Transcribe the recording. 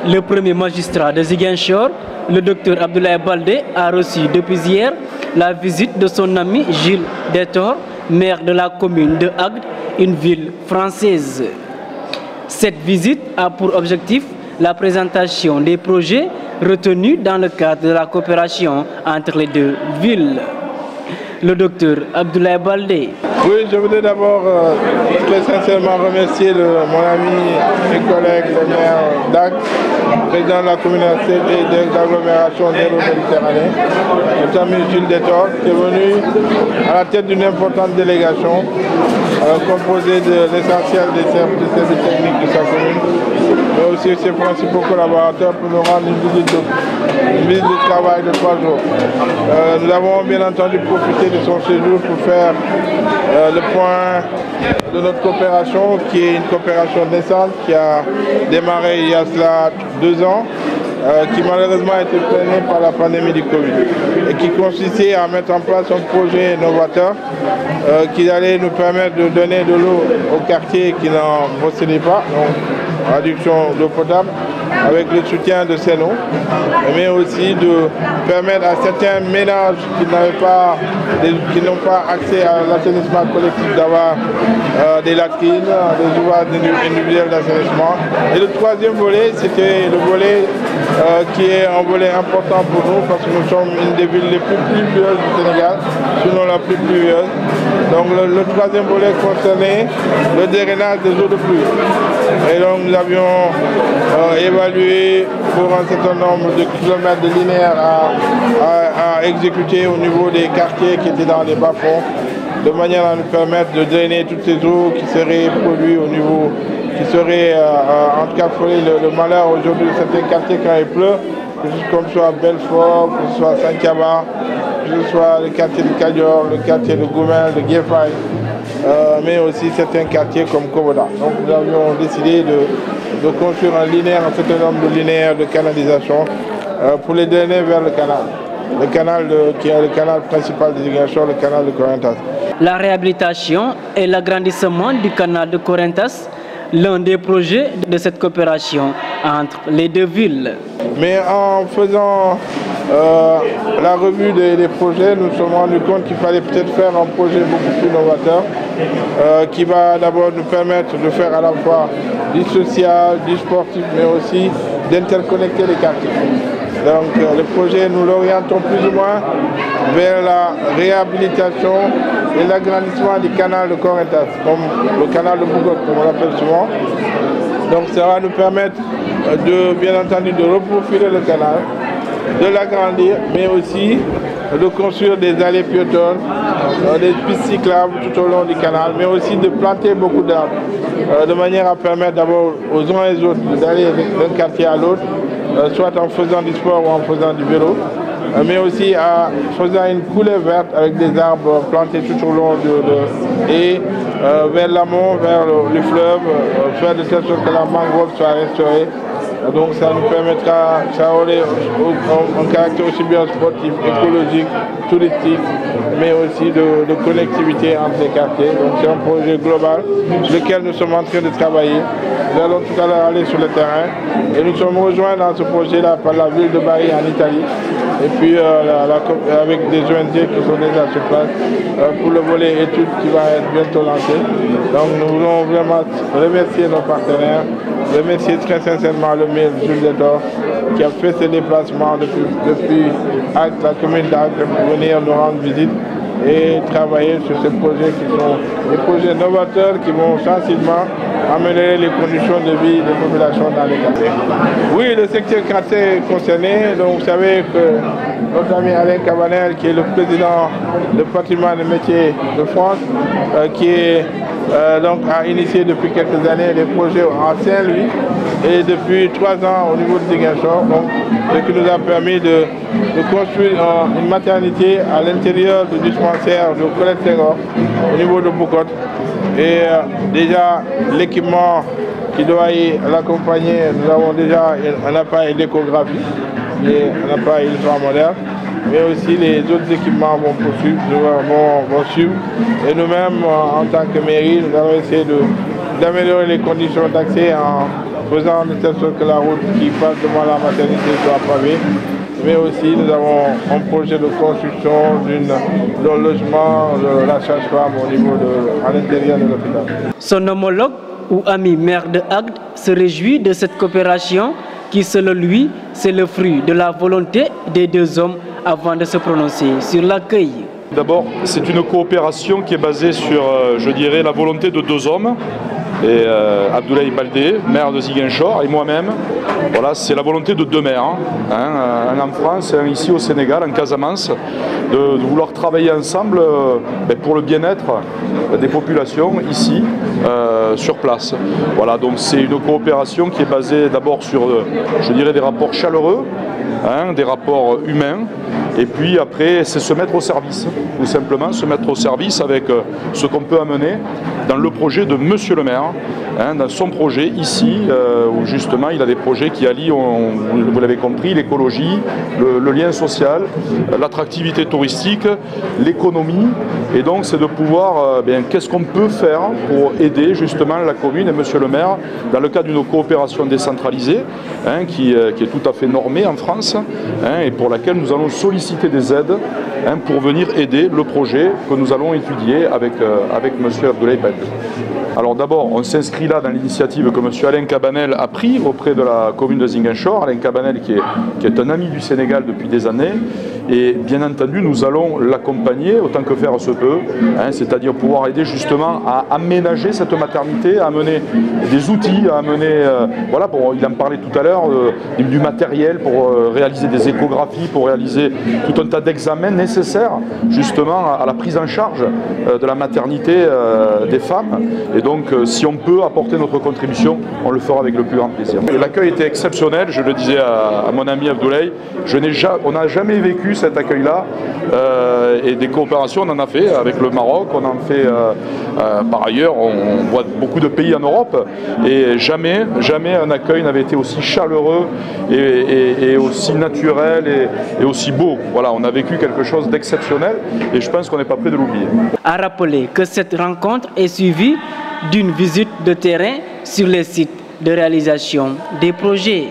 Le premier magistrat de Ziguinchor, le docteur Abdoulaye Baldé, a reçu depuis hier la visite de son ami Gilles Détor, maire de la commune de Agde, une ville française. Cette visite a pour objectif la présentation des projets retenus dans le cadre de la coopération entre les deux villes. Le docteur Abdoulaye Baldé. Oui, je voulais d'abord très sincèrement remercier mon ami et collègue le maire d'Agde, président de la communauté d'agglomération d'Hérault-Méditerranée, notre ami Gilles Détor, qui est venu à la tête d'une importante délégation composée de l'essentiel des services techniques de sa commune, mais aussi ses principaux collaborateurs pour nous rendre une visite de travail de 3 jours. Nous avons bien entendu profité de son séjour pour faire le point de notre coopération, qui est une coopération naissante, qui a démarré il y a cela 2 ans, qui malheureusement a été freinée par la pandémie du Covid et qui consistait à mettre en place un projet novateur qui allait nous permettre de donner de l'eau aux quartiers qui n'en possédaient pas, donc réduction d'eau potable, avec le soutien de Seno, mais aussi de permettre à certains ménages qui n'ont pas accès à l'assainissement collectif d'avoir des latrines, des ouvrages individuels d'assainissement. Et le troisième volet, c'était le volet qui est un volet important pour nous parce que nous sommes une des villes les plus pluvieuses du Sénégal, sinon la plus pluvieuse. Donc le troisième volet concernait le drainage des eaux de pluie. Et donc nous avions évalué pour un certain nombre de kilomètres de linéaires à exécuter au niveau des quartiers qui étaient dans les bas-fonds, de manière à nous permettre de drainer toutes ces eaux qui seraient produites au niveau, qui seraient en tout cas le malheur aujourd'hui de certains quartiers quand il pleut, que ce soit Belfort, que ce soit Saint-Kiaba, que ce soit le quartier de Kadior, le quartier de Goumel, de Guéfaï, mais aussi certains quartiers comme Koboda. Donc nous avions décidé de construire un certain nombre de linéaires de canalisation pour les drainer vers le canal. Le canal qui est le canal principal de Ziguinchor, le canal de Corinthas. La réhabilitation et l'agrandissement du canal de Corinthas, l'un des projets de cette coopération entre les deux villes. Mais en faisant la revue des projets, nous nous sommes rendus compte qu'il fallait peut-être faire un projet beaucoup plus novateur qui va d'abord nous permettre de faire à la fois du social, du sportif, mais aussi d'interconnecter les quartiers. Donc le projet, nous l'orientons plus ou moins vers la réhabilitation et l'agrandissement du canal de Corinthas, comme le canal de Bougot, comme on l'appelle souvent. Donc ça va nous permettre bien entendu de reprofiler le canal, de l'agrandir, mais aussi de construire des allées piétonnes, des pistes cyclables tout au long du canal, mais aussi de planter beaucoup d'arbres, de manière à permettre d'abord aux uns et aux autres d'aller d'un quartier à l'autre, soit en faisant du sport ou en faisant du vélo, mais aussi en faisant une coulée verte avec des arbres plantés tout au long et vers l'amont, vers le fleuve, faire de telle sorte que la mangrove soit restaurée. Donc ça nous permettra, ça aurait un caractère aussi bien sportif, écologique, touristique, mais aussi de connectivité entre les quartiers. Donc c'est un projet global sur lequel nous sommes en train de travailler. Nous allons tout à l'heure aller sur le terrain et nous sommes rejoints dans ce projet-là par la ville de Bari en Italie et puis avec des ONG qui sont déjà sur place pour le volet études qui va être bientôt lancé. Donc nous voulons vraiment remercier nos partenaires, remercier très sincèrement le maire Gilles Détor qui a fait ce déplacement depuis Agde, la commune d'Agde, pour venir nous rendre visite et travailler sur ces projets qui sont des projets novateurs qui vont sensiblement améliorer les conditions de vie des populations dans les quartiers. Oui, le secteur quartier est concerné. Donc vous savez que notre ami Alain Cabanel, qui est le président du patrimoine et métiers de France, a initié depuis quelques années des projets à Saint-Louis et depuis 3 ans au niveau de Ziguinchor, ce qui nous a permis de construire une maternité à l'intérieur du dispensaire de Colette Senghor au niveau de Boucotte. Et déjà l'équipement qui doit l'accompagner, nous avons déjà un appareil d'échographie et un appareil ultramoderne, mais aussi les autres équipements vont suivre. Et nous-mêmes, en tant que mairie, nous allons essayer d'améliorer les conditions d'accès en faisant de telle sorte que la route qui passe devant la maternité soit pavée. Mais aussi nous avons un projet de construction d'un logement de la sage-femme au niveau à l'intérieur de l'hôpital. Son homologue ou ami maire de Agde se réjouit de cette coopération qui, selon lui, c'est le fruit de la volonté des deux hommes avant de se prononcer sur l'accueil. D'abord, c'est une coopération qui est basée sur, je dirais, la volonté de deux hommes. Et Abdoulaye Baldé, maire de Ziguinchor, et moi-même, voilà, c'est la volonté de deux maires, un en France et un ici au Sénégal, en Casamance, de vouloir travailler ensemble pour le bien-être des populations ici, sur place. Voilà, donc c'est une coopération qui est basée d'abord sur, je dirais, des rapports chaleureux, des rapports humains. Et puis après, c'est se mettre au service, tout simplement se mettre au service avec ce qu'on peut amener dans le projet de Monsieur le maire, dans son projet ici, où justement il a des projets qui allient, vous l'avez compris, l'écologie, le lien social, l'attractivité touristique, l'économie. Et donc c'est de pouvoir, qu'est-ce qu'on peut faire pour aider justement la commune et Monsieur le maire dans le cadre d'une coopération décentralisée, qui est tout à fait normée en France, et pour laquelle nous allons solliciter des aides pour venir aider le projet que nous allons étudier avec M. Abdoulaye Baldé. Alors d'abord, on s'inscrit là dans l'initiative que M. Alain Cabanel a prise auprès de la commune de Ziguinchor. Alain Cabanel qui est un ami du Sénégal depuis des années. Et bien entendu, nous allons l'accompagner autant que faire se peut, c'est-à-dire pouvoir aider justement à aménager cette maternité, à amener des outils, à amener, voilà, il en parlait tout à l'heure, du matériel pour réaliser des échographies, pour réaliser tout un tas d'examens nécessaires justement à la prise en charge de la maternité des femmes. Et donc, si on peut apporter notre contribution, on le fera avec le plus grand plaisir. L'accueil était exceptionnel, je le disais à mon ami Abdoulaye, on n'a jamais vécu cet accueil-là, et des coopérations on en a fait avec le Maroc, on en fait par ailleurs, on voit beaucoup de pays en Europe, et jamais un accueil n'avait été aussi chaleureux et aussi naturel et aussi beau. Voilà, on a vécu quelque chose d'exceptionnel et je pense qu'on n'est pas prêt de l'oublier. À rappeler que cette rencontre est suivie d'une visite de terrain sur les sites de réalisation des projets.